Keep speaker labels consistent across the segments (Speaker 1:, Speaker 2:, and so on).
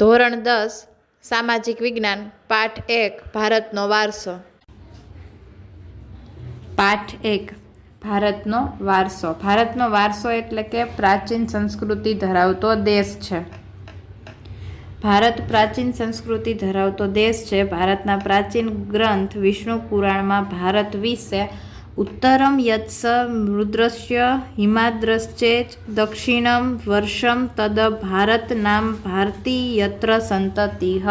Speaker 1: ધોરણ 10 સામાજિક વિજ્ઞાન પાઠ 1 ભારતનો વારસો. પાઠ 1 ભારતનો વારસો. ભારતનો વારસો એટલે કે પ્રાચીન સંસ્કૃતિ ધરાવતો દેશ છે. ભારત પ્રાચીન સંસ્કૃતિ ધરાવતો દેશ છે. ભારતના પ્રાચીન ગ્રંથ વિષ્ણુ પુરાણમાં ભારત વિશે ઉત્તરમ યત્સ મૃદ્રસ્ય હિમાદ્રશ્ચેચ દક્ષિણમ વર્ષમ તદ ભારત નામ ભારતી યત્ર સંતતિઃ.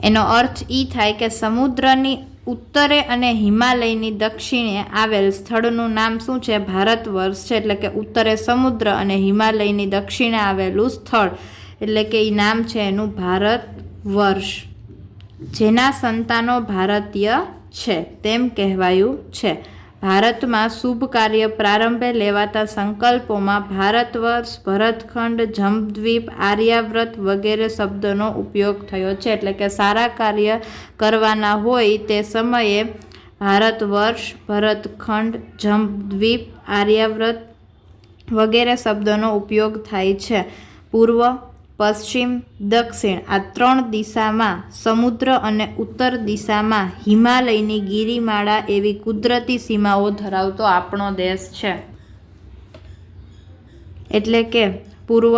Speaker 1: એનો અર્થ ઈ થાય કે સમુદ્રની ઉત્તરે અને હિમાલયની દક્ષિણે આવેલ સ્થળનું નામ શું છે? ભારત વર્ષ છે. એટલે કે ઉત્તરે સમુદ્ર અને હિમાલયની દક્ષિણે આવેલું સ્થળ એટલે કે એ નામ છે એનું ભારત વર્ષ. જેના સંતાનો ભારતીય છે તેમ કહેવાયું છે. ભારતમાં શુભ કાર્ય પ્રારંભે લેવાતા સંકલ્પોમાં ભારત વર્ષ, ભરતખંડ, જંબદ્વીપ, આર્યાવ્રત વગેરે શબ્દોનો ઉપયોગ થયો છે. એટલે કે સારા કાર્ય કરવાના હોય તે સમયે ભારત વર્ષ, ભરતખંડ, જંબદ્વીપ, આર્યાવ્રત વગેરે શબ્દોનો ઉપયોગ થાય છે. પૂર્વ, પશ્ચિમ, દક્ષિણ આ 3 દિશામાં સમુદ્ર અને ઉત્તર દિશામાં હિમાલયની ગિરિમાળા એવી કુદરતી સીમાઓ ધરાવતો આપણો દેશ છે. એટલે કે પૂર્વ,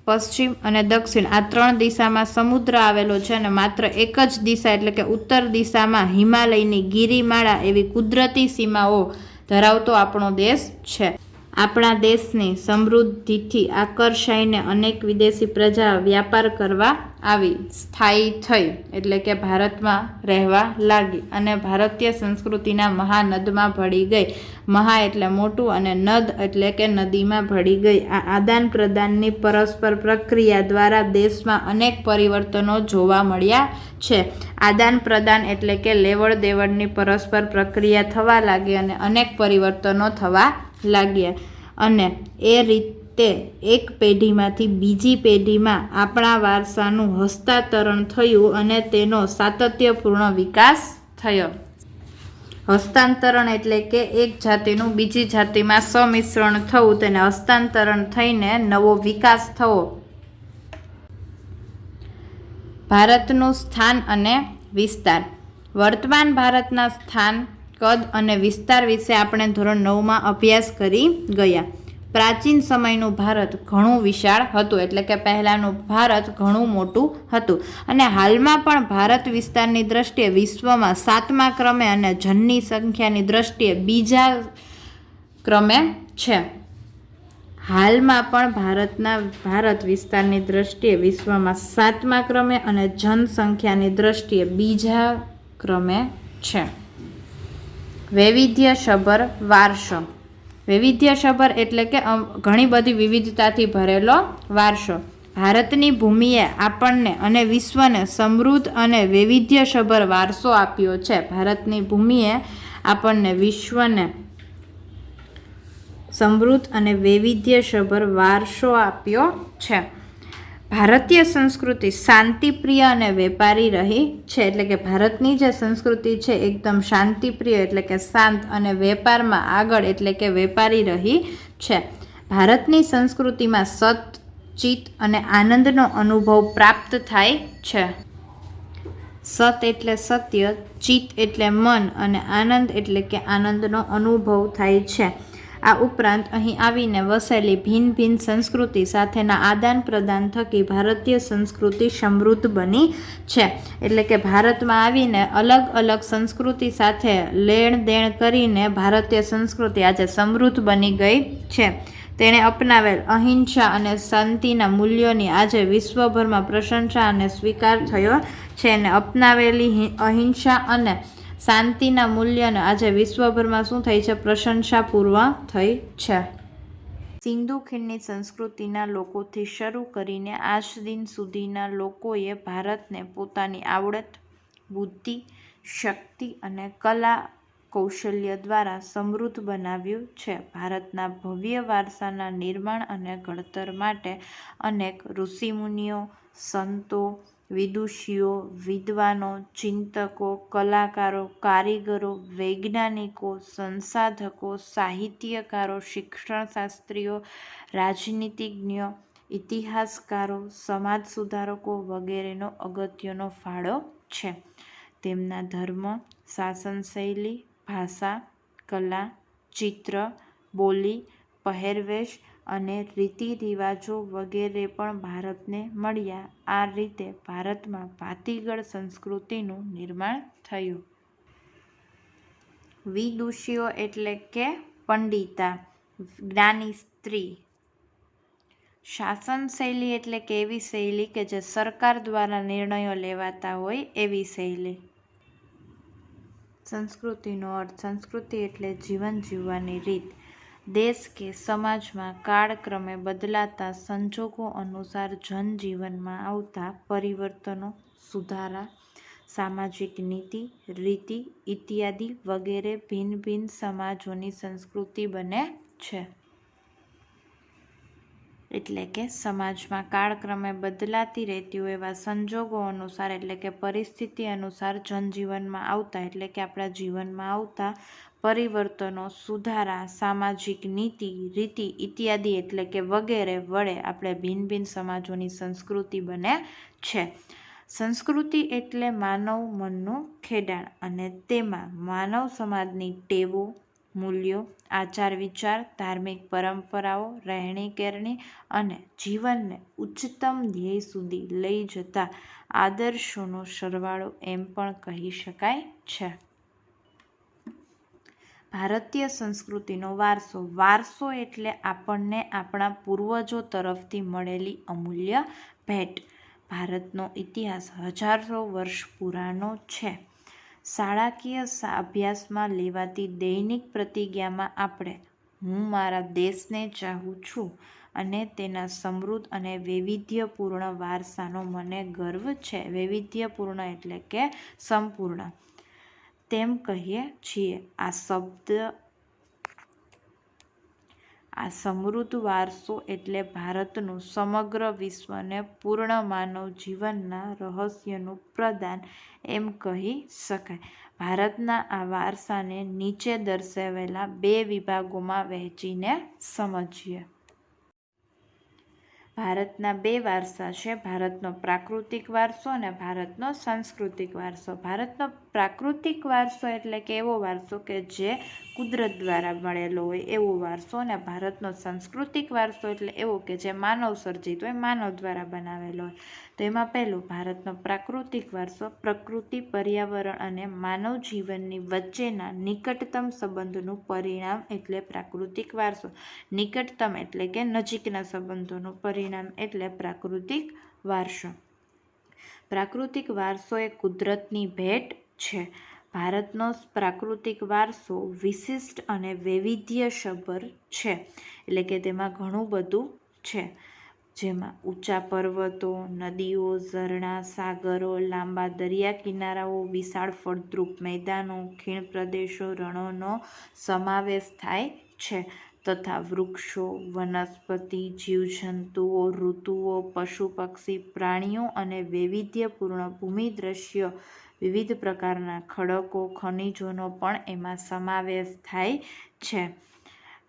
Speaker 1: પશ્ચિમ અને દક્ષિણ આ 3 દિશામાં સમુદ્ર આવેલો છે અને માત્ર એક જ દિશા એટલે કે ઉત્તર દિશામાં હિમાલયની ગિરિમાળા એવી કુદરતી સીમાઓ ધરાવતો આપણો દેશ છે. આપણા દેશની સમૃદ્ધિથી આકર્ષાઈને અનેક વિદેશી પ્રજા વ્યાપાર કરવા આવી, સ્થાયી થઈ એટલે કે ભારતમાં રહેવા લાગી અને ભારતીય સંસ્કૃતિના મહાનદમાં ભળી ગઈ. મહા એટલે મોટું અને નદ એટલે કે નદીમાં ભળી ગઈ. આ આદાન પ્રદાનની પરસ્પર પ્રક્રિયા દ્વારા દેશમાં અનેક પરિવર્તનો જોવા મળ્યા છે. આદાન પ્રદાન એટલે કે લેવડ દેવડની પરસ્પર પ્રક્રિયા થવા લાગી અને અનેક પરિવર્તનો થવા લાગ્યા અને એ રીતે એક પેઢીમાંથી બીજી પેઢીમાં આપણા વારસાનું હસ્તાંતરણ થયું અને તેનો સાતત્યપૂર્ણ વિકાસ થયો. હસ્તાંતરણ એટલે કે એક જાતિનું બીજી જાતિમાં સંમિશ્રણ થવું, તેને હસ્તાંતરણ થઈને નવો વિકાસ થવો. ભારતનું સ્થાન અને વિસ્તાર. વર્તમાન ભારતના સ્થાન, કદ અને વિસ્તાર વિશે આપણે ધોરણ 9માં અભ્યાસ કરી ગયા. પ્રાચીન સમયનું ભારત ઘણું વિશાળ હતું એટલે કે પહેલાંનું ભારત ઘણું મોટું હતું અને હાલમાં પણ ભારત વિસ્તારની દ્રષ્ટિએ વિશ્વમાં 7મા ક્રમે અને જનની સંખ્યાની દ્રષ્ટિએ બીજા ક્રમે છે. હાલમાં પણ ભારત વિસ્તારની દ્રષ્ટિએ વિશ્વમાં 7મા ક્રમે અને જનસંખ્યાની દ્રષ્ટિએ બીજા ક્રમે છે. વૈવિધ્યસભર વારસો. વૈવિધ્યસભર એટલે કે ઘણી બધી વિવિધતાથી ભરેલો વારસો. ભારતની ભૂમિએ આપણને અને વિશ્વને સમૃદ્ધ અને વૈવિધ્યસભર વારસો આપ્યો છે. ભારતની ભૂમિએ આપણને વિશ્વને સમૃદ્ધ અને વૈવિધ્યસભર વારસો આપ્યો છે. ભારતીય સંસ્કૃતિ શાંતિપ્રિય અને વેપારી રહી છે. એટલે કે ભારતની જે સંસ્કૃતિ છે એકદમ શાંતિપ્રિય એટલે કે શાંત અને વેપારમાં આગળ એટલે કે વેપારી રહી છે. ભારતની સંસ્કૃતિમાં સત, ચિત્ત અને આનંદનો અનુભવ પ્રાપ્ત થાય છે. સત એટલે સત્ય, ચિત્ત એટલે મન અને આનંદ એટલે કે આનંદનો અનુભવ થાય છે. આ ઉપરાંત અહીં આવીને વસેલી ભિન્ન ભિન્ન સંસ્કૃતિ સાથેના આદાન પ્રદાન થકી ભારતીય સંસ્કૃતિ સમૃદ્ધ બની છે. એટલે કે ભારતમાં આવીને અલગ અલગ સંસ્કૃતિ સાથે લેણ દેણ કરીને ભારતીય સંસ્કૃતિ આજે સમૃદ્ધ બની ગઈ છે. તેણે અપનાવેલ અહિંસા અને શાંતિના મૂલ્યોની આજે વિશ્વભરમાં પ્રશંસા અને સ્વીકાર થયો છે અને અપનાવેલી અહિંસા અને શાંતિના મૂલ્યને આજે વિશ્વભરમાં શું થઈ છે? પ્રશંસાપૂર્વક થઈ છે. સિંધુ ખીણની સંસ્કૃતિના લોકોથી શરૂ કરીને આજ દિન સુધીના લોકોએ ભારતને પોતાની આવડત, બુદ્ધિ, શક્તિ અને કલા કૌશલ્ય દ્વારા સમૃદ્ધ બનાવ્યું છે. ભારતના ભવ્ય વારસાના નિર્માણ અને ઘડતર માટે અનેક ઋષિમુનિઓ, સંતો, વિદુષીઓ, વિદ્વાનો, ચિંતકો, કલાકારો, કારીગરો, વૈજ્ઞાનિકો, સંશોધકો, સાહિત્યકારો, શિક્ષણશાસ્ત્રીઓ, રાજનીતિજ્ઞો ઇતિહાસકારો, સમાજ સુધારકો વગેરેનો અગત્યનો ફાળો છે. તેમના ધર્મ, શાસન શૈલી, ભાષા, કલા, ચિત્ર, બોલી, પહેરવેશ અને રીતિ રિવાજો વગેરે પણ ભારતને મળ્યા. આ રીતે ભારતમાં ભાતીગળ સંસ્કૃતિનું નિર્માણ થયું. વિદુષીઓ એટલે કે પંડિતા, જ્ઞાની સ્ત્રી. શાસન શૈલી એટલે કે એવી શૈલી કે જે સરકાર દ્વારા નિર્ણયો લેવાતા હોય એવી શૈલી. સંસ્કૃતિનો અર્થ. સંસ્કૃતિ એટલે જીવન જીવવાની રીત. દેશ કે સમાજમાં કાળક્રમે બદલાતા સંજોગો અનુસાર જનજીવનમાં આવતા પરિવર્તનો, સુધારા, સામાજિક નીતિ, રીતિ ઇત્યાદિ વગેરે ભિન્ન ભિન્ન સમાજોની સંસ્કૃતિ બને છે. એટલે કે સમાજમાં કાળક્રમે બદલાતી રહેતી હોય એવા સંજોગો અનુસાર એટલે કે પરિસ્થિતિ અનુસાર જનજીવનમાં આવતા એટલે કે આપણા જીવનમાં આવતા પરિવર્તનો, સુધારા, સામાજિક નીતિ, રીતિ ઇત્યાદિ એટલે કે વગેરે વડે આપણે ભિન્ન ભિન્ન સમાજોની સંસ્કૃતિ બને છે. સંસ્કૃતિ એટલે માનવ મનનું ખેડાણ અને તેમાં માનવ સમાજની ટેવો, મૂલ્યો, આચાર વિચાર, ધાર્મિક પરંપરાઓ, રહેણી કહેણી અને જીવનને ઉચ્ચતમ ધ્યેય સુધી લઈ જતા આદર્શોનો સરવાળો એમ પણ કહી શકાય છે. ભારતીય સંસ્કૃતિનો વારસો. વારસો એટલે આપણને આપણા પૂર્વજો તરફથી મળેલી અમૂલ્ય ભેટ. ભારતનો ઇતિહાસ હજારો વર્ષ પુરાણો છે. શાળાકીય અભ્યાસમાં લેવાતી દૈનિક પ્રતિજ્ઞામાં આપણે હું મારા દેશને ચાહું છું અને તેના સમૃદ્ધ અને વૈવિધ્યપૂર્ણ વારસાનો મને ગર્વ છે. વૈવિધ્યપૂર્ણ એટલે કે સંપૂર્ણ તેમ કહીએ છીએ. આ સમૃદ્ધ વારસો એટલે ભારતનું સમગ્ર વિશ્વને પૂર્ણ માનવ જીવનના રહસ્યનું પ્રદાન એમ કહી શકાય. ભારતના આ વારસાને નીચે દર્શાવેલા 2 વિભાગોમાં વહેંચીને સમજીએ. ભારતના 2 વારસા છે. ભારતનો પ્રાકૃતિક વારસો અને ભારતનો સાંસ્કૃતિક વારસો. ભારતનો પ્રાકૃતિક વારસો એટલે કે એવો વારસો કે જે કુદરત દ્વારા મળેલો હોય એવો વારસો અને ભારતનો સાંસ્કૃતિક વારસો એટલે એવો કે જે માનવ સર્જિત હોય, માનવ દ્વારા બનાવેલો હોય. તો એમાં પહેલું ભારતનો પ્રાકૃતિક વારસો. પ્રકૃતિ, પર્યાવરણ અને માનવ જીવનની વચ્ચેના નિકટતમ સંબંધનું પરિણામ એટલે પ્રાકૃતિક વારસો. નિકટતમ એટલે કે નજીકના સંબંધોનું પરિણામ એટલે પ્રાકૃતિક વારસો. પ્રાકૃતિક વારસો એ કુદરતની ભેટ છે. ભારતનો પ્રાકૃતિક વારસો વિશિષ્ટ અને વૈવિધ્યસભર છે. એટલે કે તેમાં ઘણું બધું છે. જેમાં ઊંચા પર્વતો, નદીઓ, ઝરણા, સાગરો, લાંબા દરિયા કિનારાઓ, વિશાળ ફળદ્રુપ મેદાનો, ખીણ પ્રદેશો, રણોનો સમાવેશ થાય છે તથા વૃક્ષો, વનસ્પતિ, જીવજંતુઓ, ઋતુઓ, પશુ પક્ષી, પ્રાણીઓ અને વૈવિધ્યપૂર્ણ ભૂમિદ્રશ્ય, વિવિધ પ્રકારના ખડકો, ખનિજોનો પણ એમાં સમાવેશ થાય છે.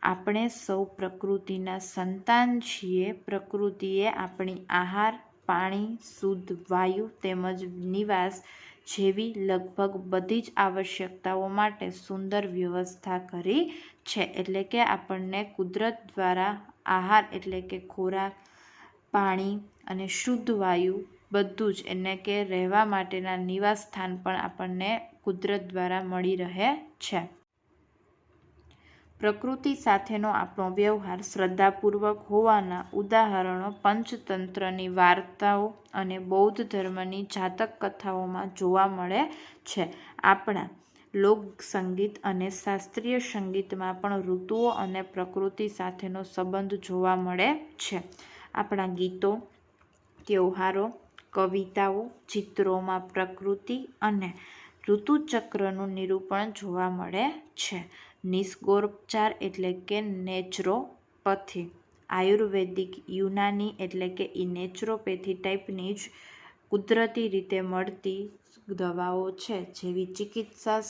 Speaker 1: આપણે સૌ પ્રકૃતિના સંતાન છીએ. પ્રકૃતિએ આપણી આહાર, પાણી, શુદ્ધ વાયુ તેમજ નિવાસ જેવી લગભગ બધી જ આવશ્યકતાઓ માટે સુંદર વ્યવસ્થા કરી છે. એટલે કે આપણને કુદરત દ્વારા આહાર એટલે કે ખોરાક, પાણી અને શુદ્ધ વાયુ બધું જ એટલે કે રહેવા માટેના નિવાસ સ્થાન પણ આપણને કુદરત દ્વારા મળી રહે છે. પ્રકૃતિ સાથેનો આપણો વ્યવહાર શ્રદ્ધાપૂર્વક હોવાના ઉદાહરણો પંચતંત્રની વાર્તાઓ અને બૌદ્ધ ધર્મની જાતક કથાઓમાં જોવા મળે છે. આપણા લોકસંગીત અને શાસ્ત્રીય સંગીતમાં પણ ઋતુઓ અને પ્રકૃતિ સાથેનો સંબંધ જોવા મળે છે. આપણા ગીતો, તહેવારો, કવિતાઓ, ચિત્રોમાં પ્રકૃતિ અને ઋતુચક્રનું નિરૂપણ જોવા મળે છે. નિસર્ગોપચાર એટલે કે નેચરોપથી. આયુર્વેદિક, યુનાની એટલે કે નેચરોપેથી ટાઈપની જ કુદરતી રીતે મળતી દવાઓ છે જેવી ચિકિત્સા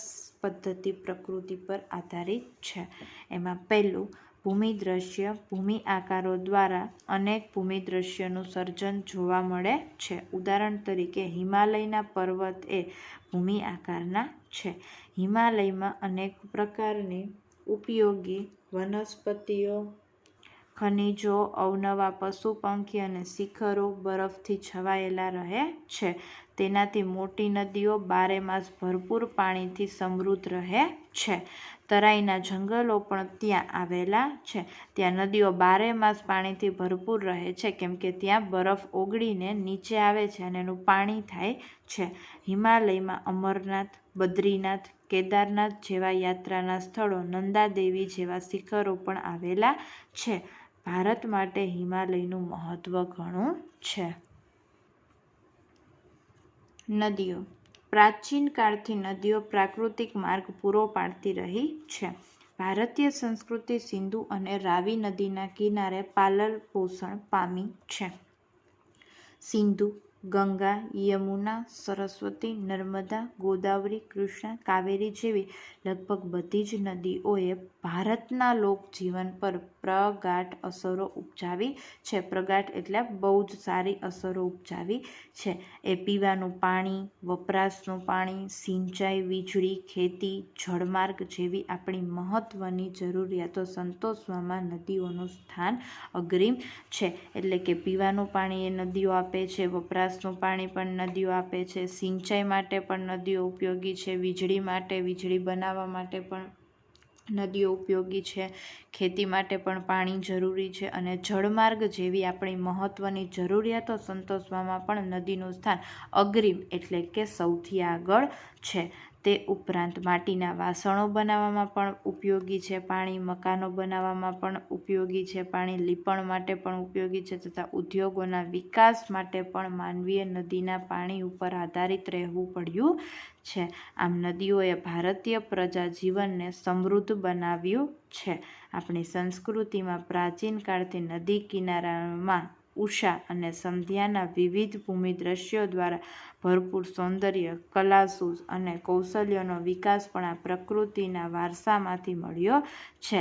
Speaker 1: પદ્ધતિ પ્રકૃતિ પર આધારિત છે. એમાં પહેલું ભૂમિદ્રશ્ય ભૂમિ આકારો દ્વારા અનેક ભૂમિદ્રશ્યનું સર્જન જોવા મળે છે. ઉદાહરણ તરીકે હિમાલયના પર્વત એ ભૂમિ આકારના છે. હિમાલયમાં અનેક પ્રકારની ઉપયોગી વનસ્પતિઓ, ખનિજો, અવનવા પશુ પંખી અને શિખરો બરફથી છવાયેલા રહે છે. તેનાથી મોટી નદીઓ બારેમાસ ભરપૂર પાણીથી સમૃદ્ધ રહે છે. તરાઈના જંગલો પણ ત્યાં આવેલા છે. ત્યાં નદીઓ બારેમાસ પાણીથી ભરપૂર રહે છે કેમ કે ત્યાં બરફ ઓગળીને નીચે આવે છે અને એનું પાણી થાય છે. હિમાલયમાં અમરનાથ, બદ્રીનાથ, કેદારનાથ જેવા યાત્રાના સ્થળો, નંદાદેવી જેવા શિખરો પણ આવેલા છે. ભારત માટે હિમાલયનું મહત્વ ઘણું છે. નદીઓ. પ્રાચીન કાળથી નદીઓ પ્રાકૃતિક માર્ગ પૂરો પાડતી રહી છે. ભારતીય સંસ્કૃતિ સિંધુ અને રાવી નદીના કિનારે પાલન પોષણ પામી છે. સિંધુ, ગંગા, યમુના, સરસ્વતી, નર્મદા, ગોદાવરી, કૃષ્ણા, કાવેરી જેવી લગભગ બધી જ નદીઓએ ભારતના લોકજીવન પર પ્રગાઢ અસરો ઉપજાવી છે. પ્રગાઢ એટલે બહુ જ સારી અસરો ઉપજાવી છે. એ પીવાનું પાણી, વપરાશનું પાણી, સિંચાઈ, વીજળી, ખેતી, જળમાર્ગ જેવી આપણી મહત્વની જરૂરિયાતો સંતોષવામાં નદીઓનું સ્થાન અગ્રીમ છે. એટલે કે પીવાનું પાણી એ નદીઓ આપે છે, વપરાશનું પાણી પણ નદીઓ આપે છે, સિંચાઈ માટે પણ નદીઓ ઉપયોગી છે, વીજળી માટે, વીજળી બનાવવા માટે પણ નદીઓ ઉપયોગી છે, ખેતી માટે પણ પાણી જરૂરી છે અને જળમાર્ગ જેવી આપણી મહત્વની જરૂરિયાતો સંતોષવામાં પણ નદીનું સ્થાન અગ્રીમ એટલે કે સૌથી આગળ છે. તે ઉપરાંત માટીના વાસણો બનાવવામાં પણ ઉપયોગી છે પાણી, મકાનો બનાવવામાં પણ ઉપયોગી છે પાણી, લીપણ માટે પણ ઉપયોગી છે તથા ઉદ્યોગોના વિકાસ માટે પણ માનવીય નદીના પાણી ઉપર આધારિત રહેવું પડ્યું છે. આમ નદીઓએ ભારતીય પ્રજા જીવનને સમૃદ્ધ બનાવ્યું છે. આપણી સંસ્કૃતિમાં પ્રાચીન કાળથી નદી કિનારામાં ઉષા અને સંધ્યાના વિવિધ ભૂમિદ્રશ્યો દ્વારા ભરપૂર સૌંદર્ય, કલાસૂઝ અને કૌશલ્યનો વિકાસ પણ આ પ્રકૃતિના વારસામાંથી મળ્યો છે.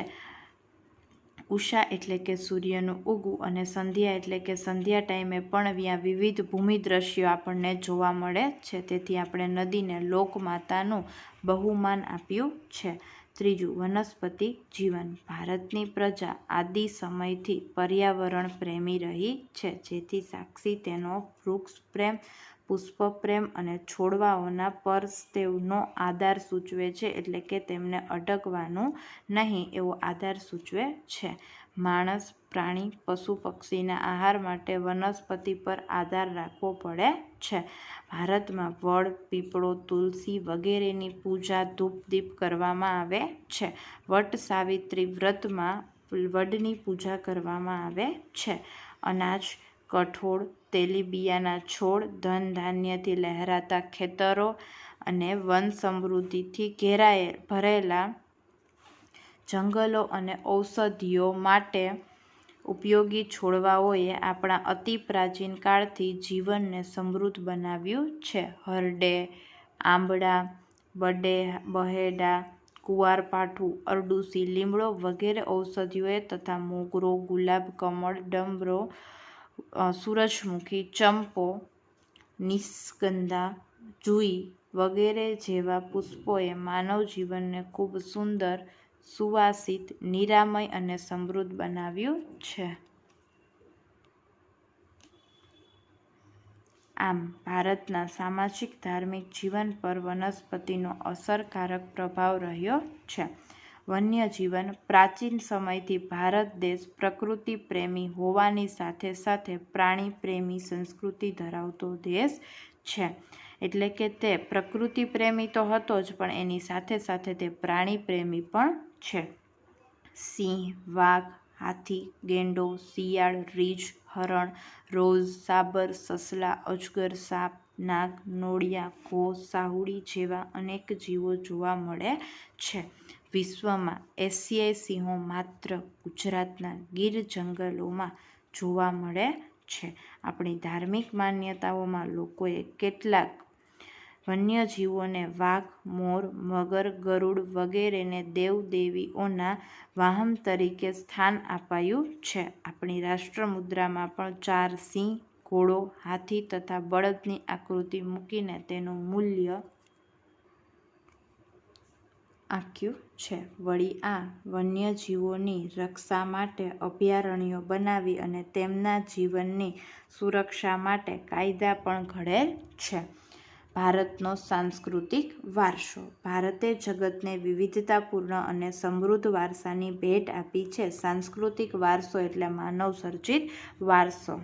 Speaker 1: ઉષા એટલે કે સૂર્યનું ઉગવું અને સંધ્યા એટલે કે સંધ્યા ટાઈમે પણ ત્યાં વિવિધ ભૂમિદ્રશ્યો આપણને જોવા મળે છે. તેથી આપણે નદીને લોકમાતાનું બહુમાન આપ્યું છે. ત્રીજું, વનસ્પતિ જીવન. ભારતની પ્રજા આદિ સમયથી પર્યાવરણ પ્રેમી રહી છે, જેથી સાક્ષી તેનો વૃક્ષ પ્રેમ, પુષ્પ પ્રેમ અને છોડવાઓના પરસ્તેવનો આદર સૂચવે છે. એટલે કે તેમને અડકવાનું નહીં એવો આદર સૂચવે છે. માણસ, પ્રાણી, પશુ પક્ષીના આહાર માટે વનસ્પતિ પર આધાર રાખવો પડે છે. ભારતમાં વડ, પીપળો, તુલસી વગેરેની પૂજા ધૂપ દીપ કરવામાં આવે છે. વટ સાવિત્રી વ્રતમાં વડની પૂજા કરવામાં આવે છે. અનાજ, કઠોળ, તેલીબિયાંના છોડ, ધન ધાન્યથી લહેરાતા ખેતરો અને વન સમૃદ્ધિથી ભરેલા જંગલો અને ઔષધિઓ માટે ઉપયોગી છોડવાઓએ આપણા અતિ પ્રાચીન કાળથી જીવનને સમૃદ્ધ બનાવ્યું છે. હરડે, આંબળા, બહેડા, કુવારપાઠું, અરડુસી, લીમડો વગેરે ઔષધિઓએ તથા મોગરો, ગુલાબ, કમળ, ડમરો, સૂરજમુખી, ચંપો, નિશગંધા, જુઈ વગેરે જેવા પુષ્પોએ માનવ જીવનને ખૂબ સુંદર, સુવાસિત, નિરામય અને સમૃદ્ધ બનાવ્યું છે. આમ ભારતના સામાજિક ધાર્મિક જીવન પર વનસ્પતિનો અસરકારક પ્રભાવ રહ્યો છે. વન્યજીવન. પ્રાચીન સમયથી ભારત દેશ પ્રકૃતિ પ્રેમી હોવાની સાથે સાથે પ્રાણી પ્રેમી સંસ્કૃતિ ધરાવતો દેશ છે. એટલે કે તે પ્રકૃતિ પ્રેમી તો હતો જ પણ એની સાથે સાથે તે પ્રાણી પ્રેમી પણ છે. સિંહ, વાઘ, હાથી, ગેંડો, શિયાળ, રીંછ, હરણ, રોઝ, સાબર, સસલા, અજગર, સાપ, નાગ, નોળિયા, ઘો, સાહુડી જેવા અનેક જીવો જોવા મળે છે. વિશ્વમાં એશિયાઈ સિંહો માત્ર ગુજરાતના ગીર જંગલોમાં જોવા મળે છે. આપણી ધાર્મિક માન્યતાઓમાં લોકોએ કેટલાક વન્યજીવોને વાઘ, મોર, મગર, ગરુડ વગેરેને દેવદેવીઓના વાહન તરીકે સ્થાન અપાયું છે. આપણી રાષ્ટ્રમુદ્રામાં પણ 4 સિંહ, ઘોડો, હાથી તથા બળદની આકૃતિ મૂકીને તેનું મૂલ્ય આપ્યું છે. વળી આ વન્યજીવોની રક્ષા માટે અભયારણ્યો બનાવી અને તેમના જીવનની સુરક્ષા માટે કાયદા પણ ઘડેલ છે. ભારતનો સાંસ્કૃતિક વારસો. ભારતે જગતને વિવિધતાપૂર્ણ અને સમૃદ્ધ વારસાની ભેટ આપી છે. સાંસ્કૃતિક વારસો એટલે માનવ સર્જિત વારસો.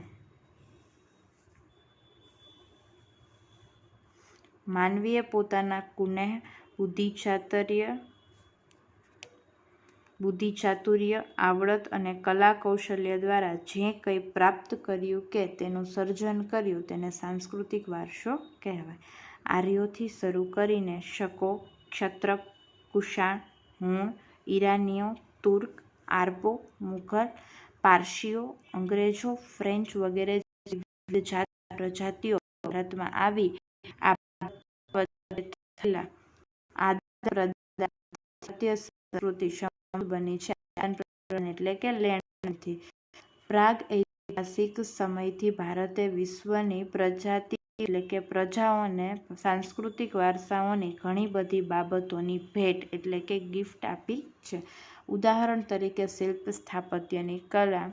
Speaker 1: માનવીએ પોતાના કુનેહ, બુદ્ધિચાતુર્ય, આવડત અને કલા કૌશલ્ય દ્વારા જે કંઈ પ્રાપ્ત કર્યું કે તેનું સર્જન કર્યું તેને સાંસ્કૃતિક વારસો કહેવાય. આર્યોથી શરૂ કરીને શકો, ક્ષત્રપ, કુષાણ, હુણ, ઈરાનીઓ, તુર્ક, આરબો, મુઘલ, પારસીઓ, અંગ્રેજો, ફ્રેન્ચ વગેરે વિવિધ જાત પ્રજાતિઓ ભારતમાં આવી આ થયેલા આદાન-પ્રદાન ભારતીય સંસ્કૃતિ સમૃદ્ધ બની છે. આદાન-પ્રદાન એટલે કે લેણ-દેણથી. પ્રાગ ઐતિહાસિક સમયથી ભારતે વિશ્વની પ્રજાતિ એટલે કે પ્રજાઓને સાંસ્કૃતિક વારસાઓની ઘણી બધી બાબતોની ભેટ એટલે કે ગિફ્ટ આપી છે. ઉદાહરણ તરીકે શિલ્પ સ્થાપત્યની કલા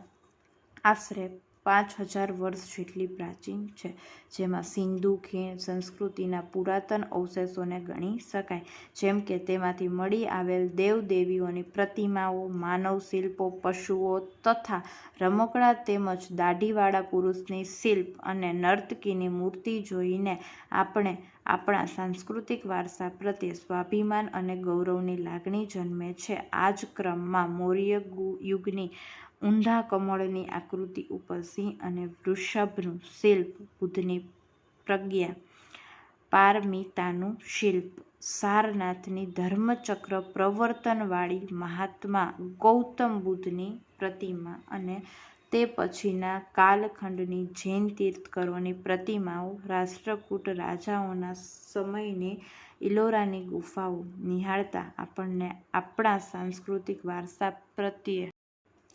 Speaker 1: આશરે 5000 વર્ષ જેટલી પ્રાચીન છે, જેમાં સિંધુ ખીણ સંસ્કૃતિના પુરાતન અવશેષોને ગણી શકાય. જેમ કે તેમાંથી મળી આવેલ દેવદેવીઓની પ્રતિમાઓ, માનવ શિલ્પો, પશુઓ તથા રમકડાં તેમજ દાઢીવાળા પુરુષની શિલ્પ અને નર્તકીની મૂર્તિ જોઈને આપણે આપણા સાંસ્કૃતિક વારસા પ્રત્યે સ્વાભિમાન અને ગૌરવની લાગણી જન્મે છે. આ જ ક્રમમાં મૌર્ય યુગની ઊંધા કમળની આકૃતિ ઉપર સિંહ અને વૃષભનું શિલ્પ, બુદ્ધની પ્રજ્ઞા પારમિતાનું શિલ્પ, સારનાથની ધર્મચક્ર પ્રવર્તનવાળી મહાત્મા ગૌતમ બુદ્ધની પ્રતિમા અને તે પછીના કાલખંડની જૈન તીર્થંકરોની પ્રતિમાઓ, રાષ્ટ્રકૂટ રાજાઓના સમયની ઇલોરાની ગુફાઓ નિહાળતા આપણને આપણા સાંસ્કૃતિક વારસા પ્રત્યે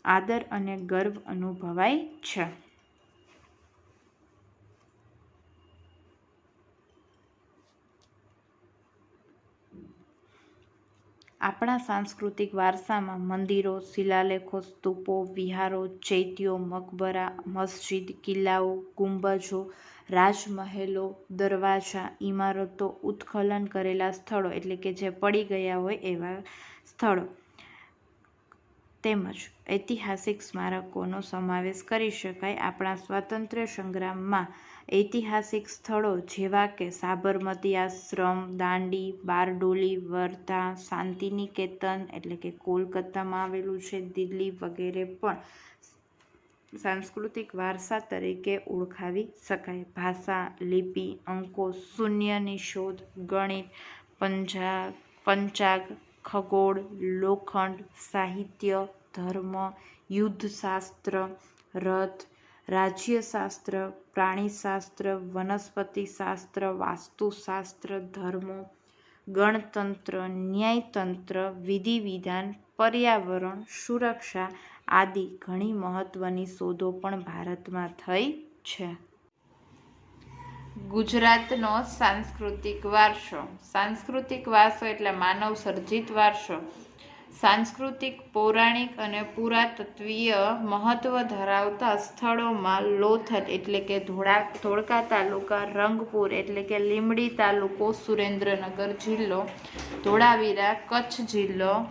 Speaker 1: આદર અને ગર્વ અનુભવાય છે. આપણા સાંસ્કૃતિક વારસામાં મંદિરો, શિલાલેખો, સ્તૂપો, વિહારો, ચૈત્યો, મકબરા, મસ્જિદ, કિલ્લાઓ, ગુંબજો, રાજમહેલો, દરવાજા, ઇમારતો, ઉત્ખનન કરેલા સ્થળો એટલે કે જે પડી ગયા હોય એવા સ્થળો તેમજ ઐતિહાસિક સ્મારકોનો સમાવેશ કરી શકાય. આપણા સ્વાતંત્ર્ય સંગ્રામમાં ઐતિહાસિક સ્થળો જેવા કે સાબરમતી આશ્રમ, દાંડી, બારડોલી, વર્ધા, શાંતિનિકેતન એટલે કે કોલકાતામાં આવેલું છે, દિલ્હી વગેરે પણ સાંસ્કૃતિક વારસા તરીકે ઓળખાવી શકાય. ભાષા, લિપિ, અંકો, શૂન્યની શોધ, ગણિત, પંચાંગ, ખગોળ, લોખંડ, સાહિત્ય, ધર્મ, યુદ્ધશાસ્ત્ર, રથ, રાજ્યશાસ્ત્ર, પ્રાણીશાસ્ત્ર, વનસ્પતિશાસ્ત્ર, વાસ્તુશાસ્ત્ર, ધર્મો, ગણતંત્ર, ન્યાયતંત્ર, વિધિ-વિધાન, પર્યાવરણ, સુરક્ષા આદિ ઘણી મહત્વની શોધો પણ ભારતમાં થઈ છે. ગુજરાતનો સાંસ્કૃતિક વારસો. સાંસ્કૃતિક વારસો એટલે માનવ સર્જિત વારસો. સાંસ્કૃતિક, પૌરાણિક અને પુરાતત્વીય મહત્વ ધરાવતા સ્થળોમાં લોથલ એટલે કે ધોળકા તાલુકા, રંગપુર એટલે કે લીંબડી તાલુકો, સુરેન્દ્રનગર જિલ્લો, ધોળાવીરા કચ્છ જિલ્લો,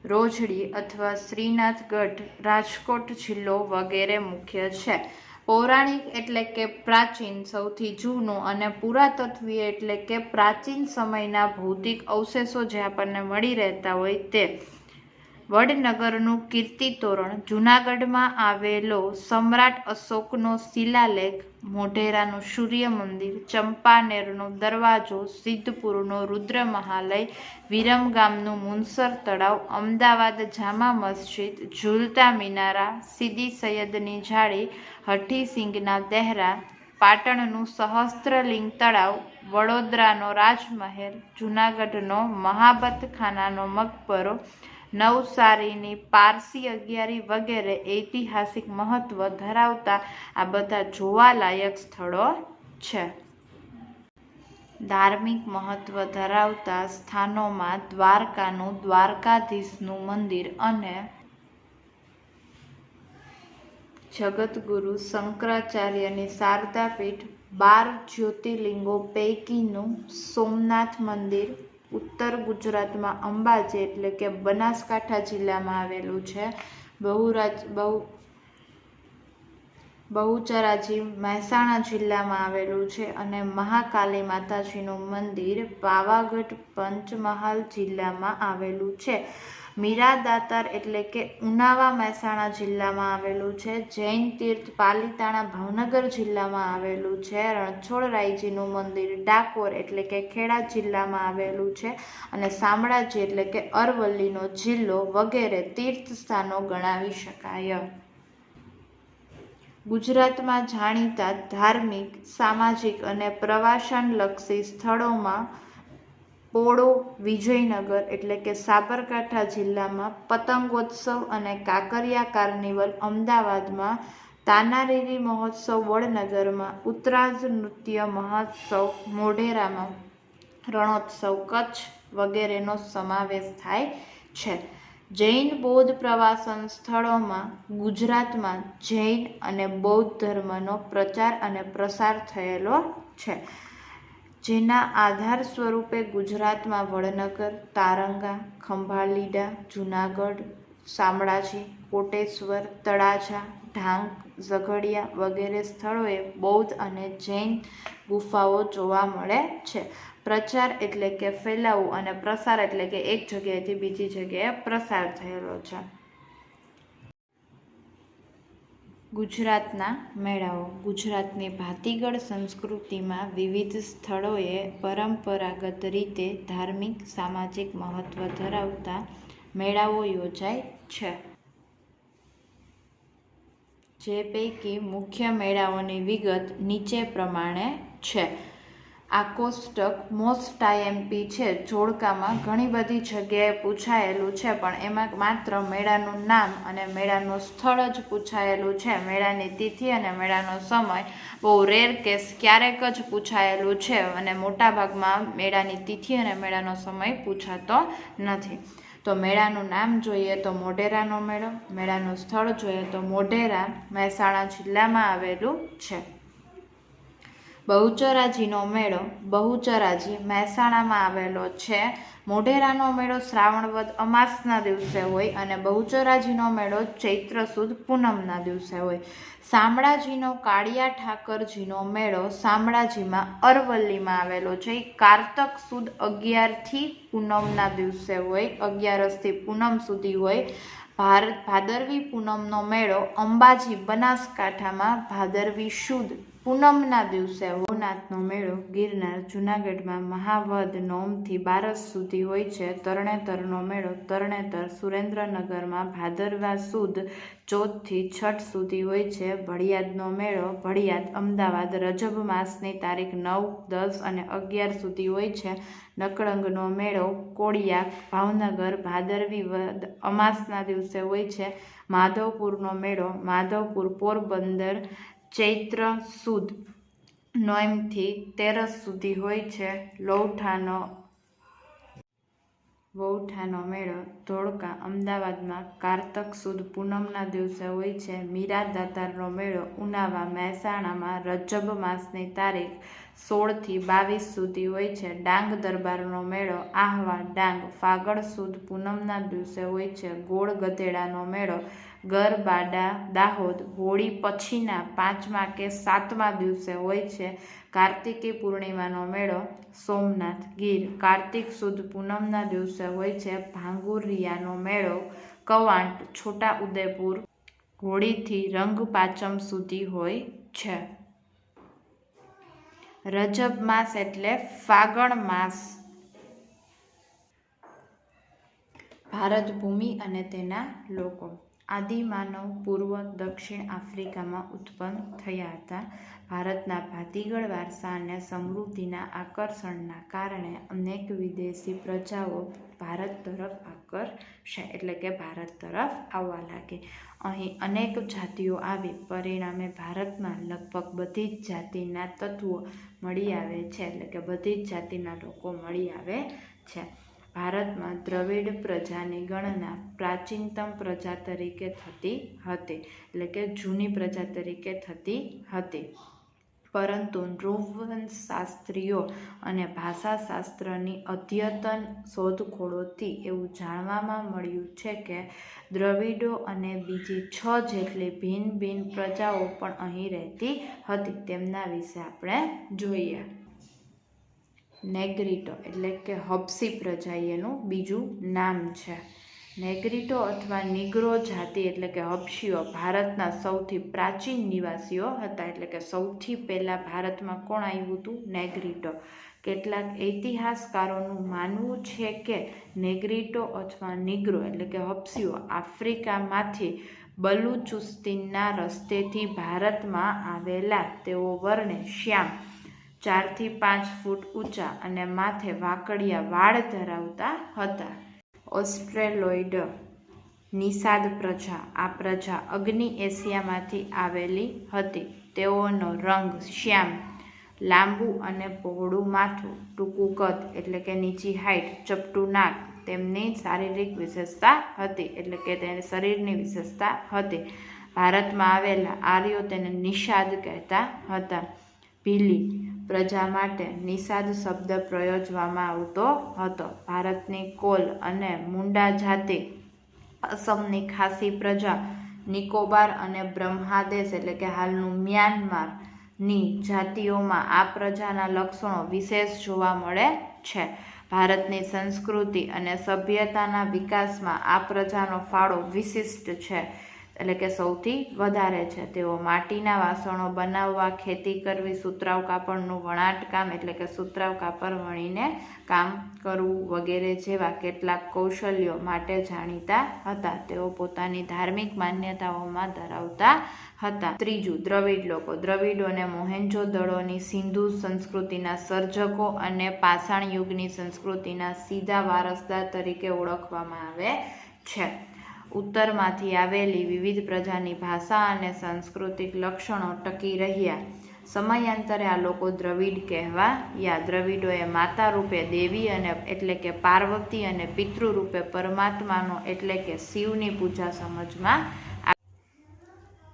Speaker 1: રોજડી અથવા શ્રીનાથગઢ રાજકોટ જિલ્લો વગેરે મુખ્ય છે. પૌરાણિક એટલે કે પ્રાચીન, સૌથી જૂનું અને પુરાતત્વીય એટલે કે પ્રાચીન સમયના ભૌતિક અવશેષો જે આપણને મળી રહેતા હોય તે. વડનગરનું કીર્તિતોરણ, જૂનાગઢમાં આવેલો સમ્રાટ અશોકનો શિલાલેખ, મોઢેરાનું સૂર્ય મંદિર, ચંપાનેરનો દરવાજો, સિદ્ધપુરનો રુદ્રમહાલય, વિરમગામનું મુનસર તળાવ, અમદાવાદ જામા મસ્જિદ, ઝૂલતા મિનારા, સીદી સૈયદની જાળી, હઠી સિંગના દેહરા, પાટણનું સહસ્ત્રલિંગ તળાવ, વડોદરાનો રાજમહેલ, જૂનાગઢનો મહાબતખાનાનો મકબરો, નવસારીની પારસી અગિયારી વગેરે ઐતિહાસિક મહત્વ ધરાવતા આ બધા જોવાલાયક સ્થળો છે. ધાર્મિક મહત્વ ધરાવતા સ્થાનોમાં દ્વારકાનું દ્વારકાધીશનું મંદિર અને જગતગુરુ શંકરાચાર્યની શારદા પીઠ, 12 જ્યોતિર્લિંગો પૈકીનું સોમનાથ મંદિર, ઉત્તર ગુજરાતમાં અંબાજી એટલે કે બનાસકાંઠા જિલ્લામાં આવેલું છે, બહુચરાજી મહેસાણા જિલ્લામાં આવેલું છે અને મહાકાલી માતાજીનું મંદિર પાવાગઢ પંચમહાલ જિલ્લામાં આવેલું છે. મીરાદાતાર એટલે કે ઉનાવા મહેસાણા જિલ્લામાં આવેલું છે. જૈન તીર્થ પાલીતાણા ભાવનગર જિલ્લામાં આવેલું છે. રણછોડરાયજીનું મંદિર ડાકોર એટલે કે ખેડા જિલ્લામાં આવેલું છે અને શામળાજી એટલે કે અરવલ્લીનો જિલ્લો વગેરે તીર્થ સ્થાનો ગણાવી શકાય. ગુજરાતમાં જાણીતા ધાર્મિક, સામાજિક અને પ્રવાસનલક્ષી સ્થળોમાં પોળો વિજયનગર એટલે કે સાબરકાંઠા જિલ્લામાં, પતંગોત્સવ અને કાંકરિયા કાર્નિવલ અમદાવાદમાં, તાનારીરી મહોત્સવ વડનગરમાં, ઉત્તરાજ નૃત્ય મહોત્સવ મોઢેરામાં, રણોત્સવ કચ્છ વગેરેનો સમાવેશ થાય છે. જૈન બૌદ્ધ પ્રવાસન સ્થળોમાં ગુજરાતમાં જૈન અને બૌદ્ધ ધર્મનો પ્રચાર અને પ્રસાર થયેલો છે, જેના આધાર સ્વરૂપે ગુજરાતમાં વડનગર, તારંગા, ખંભાળીયા, જૂનાગઢ, શામળાજી, કોટેશ્વર, તળાજા, ઢાંક, ઝઘડિયા વગેરે સ્થળોએ બૌદ્ધ અને જૈન ગુફાઓ જોવા મળે છે. પ્રચાર એટલે કે ફેલાવવું અને પ્રસાર એટલે કે એક જગ્યાએથી બીજી જગ્યાએ પ્રસાર થયેલો છે. ગુજરાતના મેળાઓ. ગુજરાતની ભાતીગળ સંસ્કૃતિમાં વિવિધ સ્થળોએ પરંપરાગત રીતે ધાર્મિક, સામાજિક મહત્વ ધરાવતા મેળાઓ યોજાય છે. જે પૈકી મુખ્ય મેળાઓની વિગત નીચે પ્રમાણે છે. આ કોષ્ટક મોસ્ટ આઈએમપી છે. જોડકામાં ઘણી બધી જગ્યાએ પૂછાયેલું છે, પણ એમાં માત્ર મેળાનું નામ અને મેળાનું સ્થળ જ પૂછાયેલું છે. મેળાની તિથિ અને મેળાનો સમય બહુ રેર કેસ ક્યારેક જ પૂછાયેલું છે અને મોટાભાગમાં મેળાની તિથિ અને મેળાનો સમય પૂછાતો નથી. તો મેળાનું નામ જોઈએ તો મોઢેરાનો મેળો, મેળાનું સ્થળ જોઈએ તો મોઢેરા મહેસાણા જિલ્લામાં આવેલું છે. બહુચરાજીનો મેળો બહુચરાજી મહેસાણામાં આવેલો છે. મોઢેરાનો મેળો શ્રાવણ વદ અમાસના દિવસે હોય અને બહુચરાજીનો મેળો ચૈત્ર સુદ પૂનમના દિવસે હોય. શામળાજીનો કાળિયા ઠાકરજીનો મેળો શામળાજીમાં અરવલ્લીમાં આવેલો છે. કારતક સુદ 11થી પૂનમના દિવસે હોય, 11થી પૂનમ સુધી હોય. ભાદરવી પૂનમનો મેળો અંબાજી બનાસકાંઠામાં ભાદરવી સુદ પૂનમના દિવસે. ભવનાથનો મેળો ગિરનાર જૂનાગઢમાં મહાવદ નોમથી બારસ સુધી હોય છે. તરણેતરનો મેળો તરણેતર સુરેન્દ્રનગરમાં ભાદરવા સુદ ચોથથી છઠ સુધી હોય છે. ભળિયાદનો મેળો ભળિયાદ અમદાવાદ રજબ માસની તારીખ 9, 10 અને 11 સુધી હોય છે. નકળંગનો મેળો કોળિયાક ભાવનગર ભાદરવી વદ અમાસના દિવસે હોય છે. માધવપુરનો મેળો માધવપુર પોરબંદર ચૈત્ર સુદ 9થી 13 સુધી હોય છે. વૌઠાનો મેળો ધોળકા અમદાવાદમાં કારતક સુદ પૂનમના દિવસે હોય છે. મીરાદાતારનો મેળો ઉનાવા મહેસાણામાં રજબ માસની તારીખ 16થી 22 સુધી હોય છે. ડાંગ દરબારનો મેળો આહવા ડાંગ ફાગણ સુદ પૂનમના દિવસે હોય છે. ગોળ ગધેડાનો મેળો ગરબાડા દાહોદ હોળી પછીના 5મા કે 7મા દિવસે હોય છે. કાર્તિકી પૂર્ણિમાનો મેળો સોમનાથ ગીર કાર્તિક સુદ પૂનમના દિવસે હોય છે. ભાંગુરિયાનો મેળો કવાંટ છોટા ઉદેપુર હોળીથી રંગપાચમ સુધી હોય છે. રજબ માસ એટલે ફાગણ માસ. ભારત ભૂમિ અને તેના લોકો. આદિમાનવ પૂર્વ દક્ષિણ આફ્રિકામાં ઉત્પન્ન થયા હતા. ભારતના ભાતીગળ વારસા અને સમૃદ્ધિના આકર્ષણના કારણે અનેક વિદેશી પ્રજાઓ ભારત તરફ આકર્ષે એટલે કે ભારત તરફ આવવા લાગે. અહીં અનેક જાતિઓ આવી, પરિણામે ભારતમાં લગભગ બધી જ જાતિના તત્વો મળી આવે છે એટલે કે બધી જ જાતિના લોકો મળી આવે છે. ભારતમાં દ્રવિડ પ્રજાની ગણના પ્રાચીનતમ પ્રજા તરીકે થતી હતી એટલે કે જૂની પ્રજા તરીકે થતી હતી. પરંતુ નૃવંશશાસ્ત્રીઓ અને ભાષાશાસ્ત્રની અદ્યતન શોધખોળોથી એવું જાણવામાં મળ્યું છે કે દ્રવિડો અને બીજી 6 જેટલી ભિન્ન ભિન્ન પ્રજાઓ પણ અહીં રહેતી હતી. તેમના વિશે આપણે જોઈએ. નેગ્રીટો એટલે કે હબસી પ્રજા એનું બીજું નામ છે. નેગ્રીટો અથવા નિગ્રો જાતિ એટલે કે હબશીઓ ભારતના સૌથી પ્રાચીન નિવાસીઓ હતા. એટલે કે સૌથી પહેલાં ભારતમાં કોણ આવ્યું હતું? નેગ્રીટો. કેટલાક ઇતિહાસકારોનું માનવું છે કે નેગ્રીટો અથવા નિગ્રો એટલે કે હબશીઓ આફ્રિકામાંથી બલુચિસ્તાનના રસ્તેથી ભારતમાં આવેલા. તેઓ વર્ણે શ્યામ, 4 થી 5 ફૂટ ઊંચા અને માથે વાંકડિયા વાળ ધરાવતા હતા. ઓસ્ટ્રેલોઇડ નિષાદ પ્રજા. આ પ્રજા અગ્નિ એશિયામાંથી આવેલી હતી. તેઓનો રંગ શ્યામ, લાંબુ અને પહોળું માથું, ટૂંકું કદ એટલે કે નીચી હાઇટ, ચપટું નાક તેમની શારીરિક વિશેષતા હતી એટલે કે તેની શરીરની વિશેષતા હતી. ભારતમાં આવેલા આર્યો તેને નિષાદ કહેતા હતા. ભીલી પ્રજા માટે નિષાદ શબ્દ પ્રયોજવામાં આવતો હતો. ભારતની કોલ અને મુંડા જાતિ, અસમની ખાસી પ્રજા, નિકોબાર અને બ્રહ્માદેશ એટલે કે હાલનું મ્યાનમારની જાતિઓમાં આ પ્રજાના લક્ષણો વિશેષ જોવા મળે છે. ભારતની સંસ્કૃતિ અને સભ્યતાના વિકાસમાં આ પ્રજાનો ફાળો વિશિષ્ટ છે એટલે કે સૌથી વધારે છે. તેઓ માટીના વાસણો બનાવવા, ખેતી કરવી, સુતરાઉ કાપડનું વણાટકામ એટલે કે સુતરાઉ કાપડ વણીને કામ કરવું વગેરે જેવા કેટલાક કૌશલ્યો માટે જાણીતા હતા. તેઓ પોતાની ધાર્મિક માન્યતાઓમાં ધરાવતા હતા. ત્રીજું, દ્રવિડ લોકો. દ્રવિડોને મોહેન્જો-દડોની સિંધુ સંસ્કૃતિના સર્જકો અને પાષાણ યુગની સંસ્કૃતિના સીધા વારસદાર તરીકે ઓળખવામાં આવે છે. ઉત્તરમાંથી આવેલી વિવિધ પ્રજાની ભાષા અને સાંસ્કૃતિક લક્ષણો ટકી રહ્યા. સમયાંતરે આ લોકો દ્રવિડ કહેવાયા. દ્રવિડોએ માતા રૂપે દેવી અને એટલે કે પાર્વતી અને પિતૃ રૂપે પરમાત્માનો એટલે કે શિવની પૂજા સમજમાં.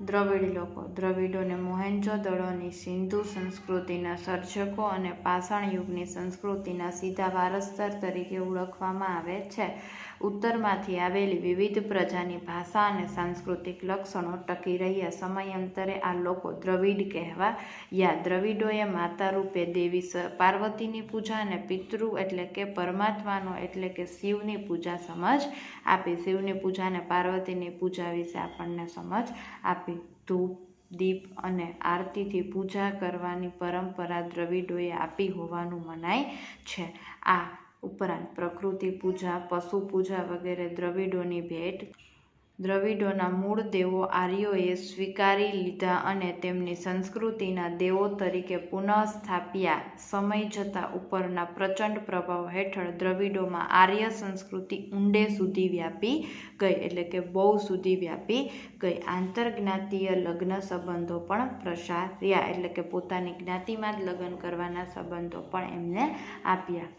Speaker 1: દ્રવિડ લોકો. દ્રવિડોને મોહેન્જો-દડોની સિંધુ સંસ્કૃતિના સર્જકો અને પાષાણ યુગની સંસ્કૃતિના સીધા વારસદાર તરીકે ઓળખવામાં આવે છે. ઉત્તરમાંથી આવેલી વિવિધ પ્રજાની ભાષા અને સાંસ્કૃતિક લક્ષણો ટકી રહ્યા. સમયાંતરે આ લોકો દ્રવિડ કહેવાયા. દ્રવિડોએ માતા રૂપે દેવી પાર્વતીની પૂજા અને પિતૃ એટલે કે પરમાત્માનો એટલે કે શિવની પૂજા સમજ આપી. શિવની પૂજા અને પાર્વતીની પૂજા વિશે આપણને સમજ આપી. ધૂપ, દીપ અને આરતીથી પૂજા કરવાની પરંપરા દ્રવિડોએ આપી હોવાનું મનાય છે. આ ઉપરાંત પ્રકૃતિ પૂજા, પશુ પૂજા વગેરે દ્રવિડોની ભેટ. દ્રવિડોના મૂળ દેવો આર્યોએ સ્વીકારી લીધા અને તેમની સંસ્કૃતિના દેવો તરીકે પુનઃસ્થાપ્યા. સમય જતાં ઉપરના પ્રચંડ પ્રભાવ હેઠળ દ્રવિડોમાં આર્ય સંસ્કૃતિ ઊંડે સુધી વ્યાપી ગઈ એટલે કે બહુ સુધી વ્યાપી ગઈ. આંતરજ્ઞાતીય લગ્ન સંબંધો પણ પ્રસાર્યા એટલે કે પોતાની જ્ઞાતિમાં જ લગ્ન કરવાના સંબંધો પણ એમને આપ્યા.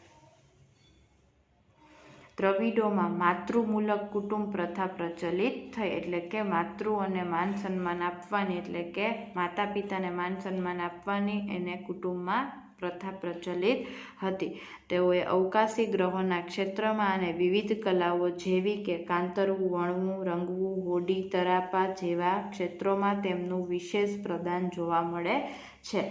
Speaker 1: દ્રવિડોમાં માતૃમૂલક કુટુંબ પ્રથા પ્રચલિત થઈ એટલે કે માતૃઓને માન સન્માન આપવાની એટલે કે માતા પિતાને માન સન્માન આપવાની એને કુટુંબમાં પ્રથા પ્રચલિત હતી. તેઓએ અવકાશી ગ્રહોના ક્ષેત્રમાં અને વિવિધ કલાઓ જેવી કે કાંતરવું, વણવું, રંગવું, હોડી તરાપા જેવા ક્ષેત્રોમાં તેમનું વિશેષ પ્રદાન જોવા મળે છે.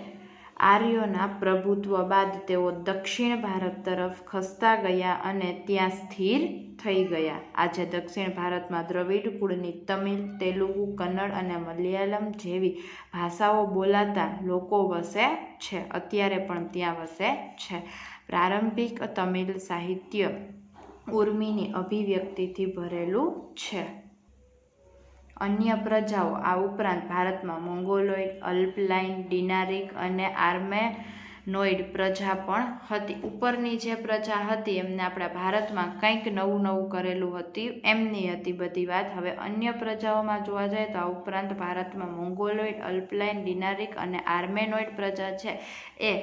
Speaker 1: આર્યોના પ્રભુત્વ બાદ તેઓ દક્ષિણ ભારત તરફ ખસતા ગયા અને ત્યાં સ્થિર થઈ ગયા. આજે દક્ષિણ ભારતમાં દ્રવિડ કુળની તમિલ, તેલુગુ, કન્નડ અને મલયાલમ જેવી ભાષાઓ બોલાતા લોકો વસે છે. અત્યારે પણ ત્યાં વસે છે. પ્રારંભિક તમિલ સાહિત્ય ઉર્મિની અભિવ્યક્તિથી ભરેલું છે. અન્ય પ્રજાઓ આ ઉપરાંત ભારતમાં મોંગોલોઇડ, અલ્પલાઇન, ડિનારિક અને આર્મેનોઇડ પ્રજા પણ હતી. ઉપરની જે પ્રજા હતી એમને આપણા ભારતમાં કંઈક નવું કરેલું હતું એમની હતી બધી વાત. હવે અન્ય પ્રજાઓમાં જોવા જાય તો આ ઉપરાંત ભારતમાં મોંગોલોઇડ, અલ્પલાઇન, ડિનારિક અને આર્મેનોઇડ પ્રજા છે એ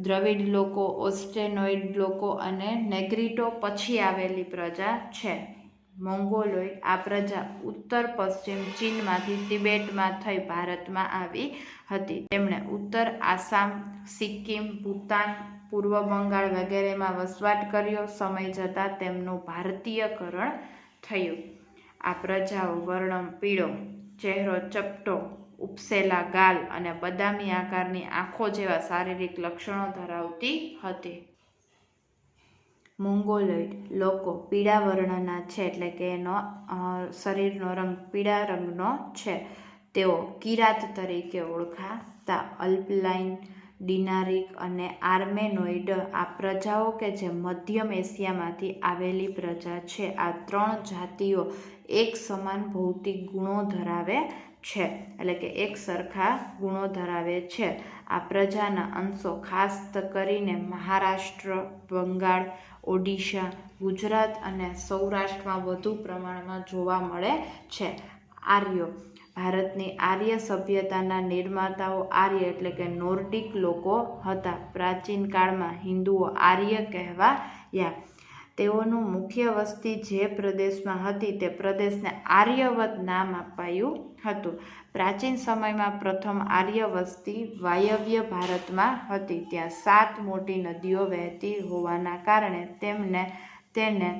Speaker 1: દ્રવિડ લોકો, ઓસ્ટેનોઇડ લોકો અને નેગ્રીટો પછી આવેલી પ્રજા છે. મોંગોલોઇડ આ પ્રજા ઉત્તર પશ્ચિમ ચીનમાંથી તિબેટમાં થઈ ભારતમાં આવી હતી. તેમણે ઉત્તર આસામ, સિક્કિમ, ભૂતાન, પૂર્વ બંગાળ વગેરેમાં વસવાટ કર્યો. સમય જતાં તેમનું ભારતીયકરણ થયું. આ પ્રજાઓ વર્ણ પીળો, ચહેરો ચપટો, ઉપસેલા ગાલ અને બદામી આકારની આંખો જેવા શારીરિક લક્ષણો ધરાવતી હતી. મોંગોલોઇડ લોકો પીળા વર્ણના છે, એટલે કે એનો શરીરનો રંગ પીળા રંગનો છે. તેઓ કિરાત તરીકે ઓળખાતા. અલ્પલાઇન, ડિનારિક અને આર્મેનોઇડ આ પ્રજાઓ કે જે મધ્યમ એશિયામાંથી આવેલી પ્રજા છે. આ ત્રણ જાતિઓ એક સમાન ભૌતિક ગુણો ધરાવે છે, એટલે કે એક સરખા ગુણો ધરાવે છે. આ પ્રજાના અંશો ખાસ કરીને મહારાષ્ટ્ર, બંગાળ, ઓડિશા, ગુજરાત અને સૌરાષ્ટ્રમાં વધુ પ્રમાણમાં જોવા મળે છે. આર્યો ભારતની આર્ય સભ્યતાના નિર્માતાઓ આર્ય એટલે કે નોર્ડિક લોકો હતા. પ્રાચીન કાળમાં હિન્દુઓ આર્ય કહેવાયા. તેઓનું મુખ્ય વસ્તી જે પ્રદેશમાં હતી તે પ્રદેશને આર્યવત નામ અપાયું હતું. પ્રાચીન સમયમાં પ્રથમ આર્ય વસ્તી વાયવ્ય ભારતમાં હતી. ત્યાં 7 મોટી નદીઓ વહેતી હોવાના કારણે તેને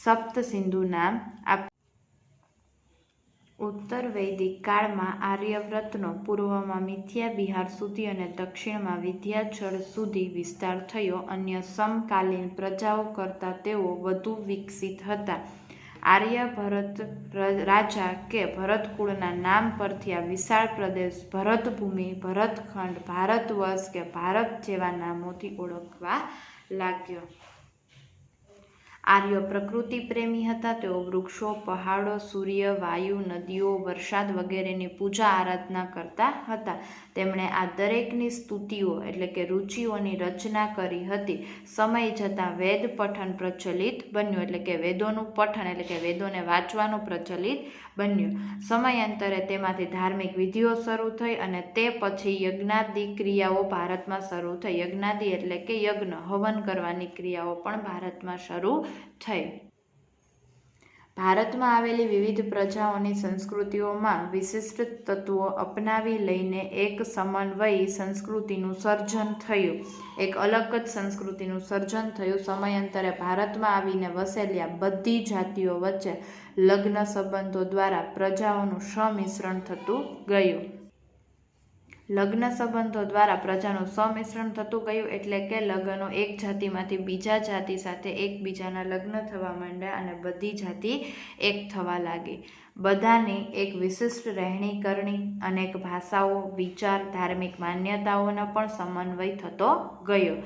Speaker 1: સપ્તસિંધુ નામ આપ્યું. ઉત્તર વૈદિક કાળમાં આર્યવ્રતનો પૂર્વમાં મિથિયા બિહાર સુધી અને દક્ષિણમાં વિંધ્યાચળ સુધી વિસ્તાર થયો. અન્ય સમકાલીન પ્રજાઓ કરતાં તેઓ વધુ વિકસિત હતા. આર્ય ભરત રાજા કે ભરતકુળના નામ પરથી આ વિશાળ પ્રદેશ ભરતભૂમિ, ભરતખંડ, ભારતવર્ષ કે ભારત જેવા નામોથી ઓળખવા લાગ્યો. આર્યો પ્રકૃતિ પ્રેમી હતા. તેઓ વૃક્ષો, પહાડો, સૂર્ય, વાયુ, નદીઓ, વરસાદ વગેરેની પૂજા આરાધના કરતા હતા. તેમણે આ દરેકની સ્તુતિઓ એટલે કે રુચિઓની રચના કરી હતી. સમય જતાં વેદ પઠન પ્રચલિત બન્યું, એટલે કે વેદોનું પઠન એટલે કે વેદોને વાંચવાનું પ્રચલિત બન્યું. સમયાંતરે તેમાંથી ધાર્મિક વિધિઓ શરૂ થઈ અને તે પછી યજ્ઞાદિ ક્રિયાઓ ભારતમાં શરૂ થઈ. યજ્ઞાદિ એટલે કે યજ્ઞ, હવન કરવાની ક્રિયાઓ પણ ભારતમાં શરૂ થઈ. ભારતમાં આવેલી વિવિધ પ્રજાઓની સંસ્કૃતિઓમાં વિશિષ્ટ તત્વો અપનાવી લઈને એક સમન્વયી સંસ્કૃતિનું સર્જન થયું. એક અલગ જ સંસ્કૃતિનું સર્જન થયું. સમયાંતરે ભારતમાં આવીને વસેલી આ બધી જાતિઓ વચ્ચે લગ્ન સંબંધો દ્વારા પ્રજાઓનું સંમિશ્રણ થતું ગયું. લગ્ન સંબંધો દ્વારા પ્રજાનું સંમિશ્રણ થતું ગયું એટલે કે લગ્નો એક જાતિમાંથી બીજા જાતિ સાથે એકબીજાના લગ્ન થવા માંડ્યા અને બધી જાતિ એક થવા લાગી. બધાની એક વિશિષ્ટ રહેણી કરણી, અનેક ભાષાઓ, વિચાર, ધાર્મિક માન્યતાઓનો પણ સમન્વય થતો ગયો.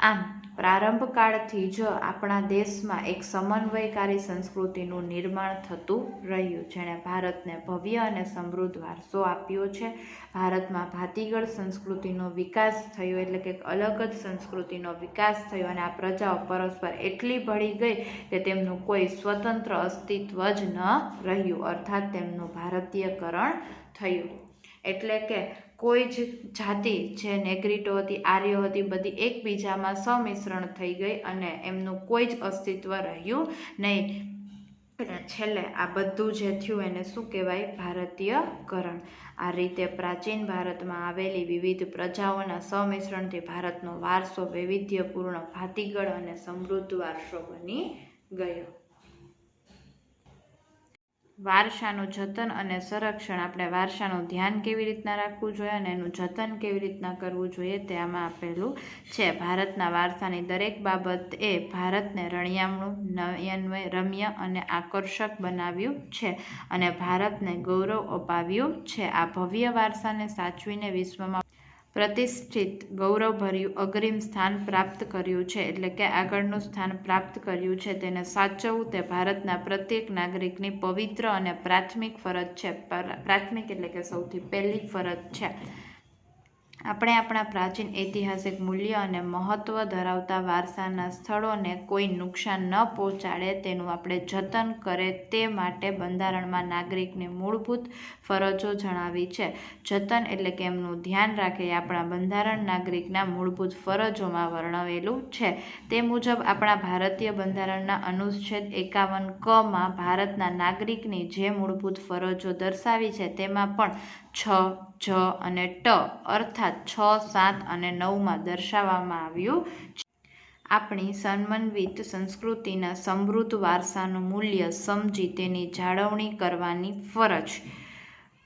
Speaker 1: આમ પ્રારંભ કાળથી જ આપણા દેશમાં એક સમન્વયકારી સંસ્કૃતિનું નિર્માણ થતું રહ્યું, જેણે ભારતને ભવ્ય અને સમૃદ્ધ વારસો આપ્યો છે. ભારતમાં ભાતીગળ સંસ્કૃતિનો વિકાસ થયો, એટલે કે અલગ જ સંસ્કૃતિનો વિકાસ થયો અને આ પ્રજાઓ પરસ્પર એટલી ભળી ગઈ કે તેમનું કોઈ સ્વતંત્ર અસ્તિત્વ જ ન રહ્યું, અર્થાત તેમનું ભારતીયકરણ થયું. એટલે કે કોઈ જ જાતિ જે નેગ્રીટો હતી, આર્યો હતી, બધી એકબીજામાં સંમિશ્રણ થઈ ગઈ અને એમનું કોઈ જ અસ્તિત્વ રહ્યું નહીં. છેલ્લે આ બધું જે થયું એને શું કહેવાય? ભારતીયકરણ. આ રીતે પ્રાચીન ભારતમાં આવેલી વિવિધ પ્રજાઓના સંમિશ્રણથી ભારતનો વારસો વૈવિધ્યપૂર્ણ, ભાતીગળ અને સમૃદ્ધ વારસો બની ગયો. વારસાનું જતન અને સંરક્ષણ. આપણે વારસાનું ધ્યાન કેવી રીતના રાખવું જોઈએ અને એનું જતન કેવી રીતના કરવું જોઈએ તે આમાં આપેલું છે. ભારતના વારસાની દરેક બાબત એ ભારતને રળિયામણું, નયનમય, રમ્ય અને આકર્ષક બનાવ્યું છે અને ભારતને ગૌરવ અપાવ્યું છે. આ ભવ્ય વારસાને સાચવીને વિશ્વમાં પ્રતિષ્ઠિત ગૌરવભર્યું અગ્રીમ સ્થાન પ્રાપ્ત કર્યું છે, એટલે કે આગળનું સ્થાન પ્રાપ્ત કર્યું છે, તેને સાચવવું તે ભારતના પ્રત્યેક નાગરિકની પવિત્ર અને પ્રાથમિક ફરજ છે. પ્રાથમિક એટલે કે સૌથી પહેલી ફરજ છે. આપણે આપણા પ્રાચીન ઐતિહાસિક મૂલ્ય અને મહત્વ ધરાવતા વારસાના સ્થળોને કોઈ નુકસાન ન પહોંચાડે તેનું આપણે જતન કરે તે માટે બંધારણમાં નાગરિકની મૂળભૂત ફરજો જણાવી છે. જતન એટલે કે એમનું ધ્યાન રાખે એ આપણા બંધારણ નાગરિકના મૂળભૂત ફરજોમાં વર્ણવેલું છે. તે મુજબ આપણા ભારતીય બંધારણના અનુચ્છેદ 51 ક માં ભારતના નાગરિકની જે મૂળભૂત ફરજો દર્શાવી છે તેમાં પણ 6, જ અને ટ અર્થાત 6, 7 અને 9 દર્શાવવામાં આવ્યું છે. આપણી સમન્વિત સંસ્કૃતિના સમૃદ્ધ વારસાનું મૂલ્ય સમજી તેની જાળવણી કરવાની ફરજ.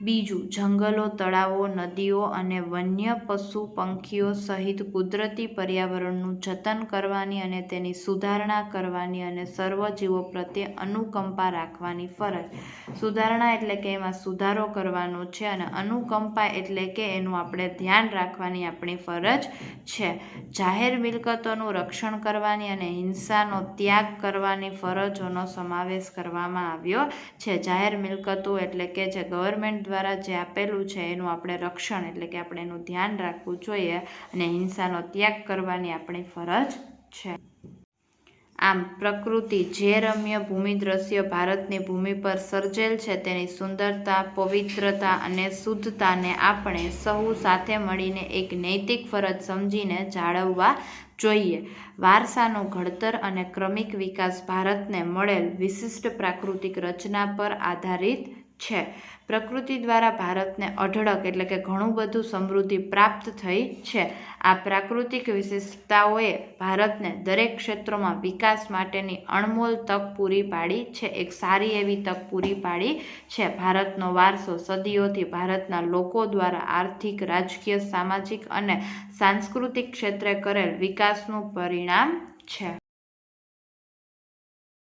Speaker 1: બીજું, જંગલો, તળાવો, નદીઓ અને વન્ય પશુ પંખીઓ સહિત કુદરતી પર્યાવરણનું જતન કરવાની અને તેની સુધારણા કરવાની અને સર્વ જીવો પ્રત્યે અનુકંપા રાખવાની ફરજ. સુધારણા એટલે કે એમાં સુધારો કરવાનો છે અને અનુકંપા એટલે કે એનું આપણે ધ્યાન રાખવાની આપણી ફરજ છે. જાહેર મિલકતોનું રક્ષણ કરવાની અને હિંસાનો ત્યાગ કરવાની ફરજોનો સમાવેશ કરવામાં આવ્યો છે. જાહેર મિલકતો એટલે કે જે ગવર્મેન્ટ દ્વારા જે આપેલું છે એનું આપણે રક્ષણ એટલે કે આપણે એનું ધ્યાન રાખવું જોઈએ અને હિંસાનો ત્યાગ કરવાની આપણી ફરજ છે. આમ પ્રકૃતિ જે રમ્ય ભૂમિદ્રશ્ય ભારતની ભૂમિ પર સર્જેલ છે તેની સુંદરતા, પવિત્રતા અને શુદ્ધતાને આપણે સહુ સાથે મળીને એક નૈતિક ફરજ સમજીને જાળવવા જોઈએ. વારસાનું ઘડતર અને ક્રમિક વિકાસ ભારતને મળેલ વિશિષ્ટ પ્રાકૃતિક રચના પર આધારિત છે. પ્રકૃતિ દ્વારા ભારતને અઢળક એટલે કે ઘણું બધું સમૃદ્ધિ પ્રાપ્ત થઈ છે. આ પ્રાકૃતિક વિશેષતાઓએ ભારતને દરેક ક્ષેત્રોમાં વિકાસ માટેની અણમોલ તક પૂરી પાડી છે. એક સારી એવી તક પૂરી પાડી છે. ભારતનો વારસો સદીઓથી ભારતના લોકો દ્વારા આર્થિક, રાજકીય, સામાજિક અને સાંસ્કૃતિક ક્ષેત્રે કરેલ વિકાસનું પરિણામ છે.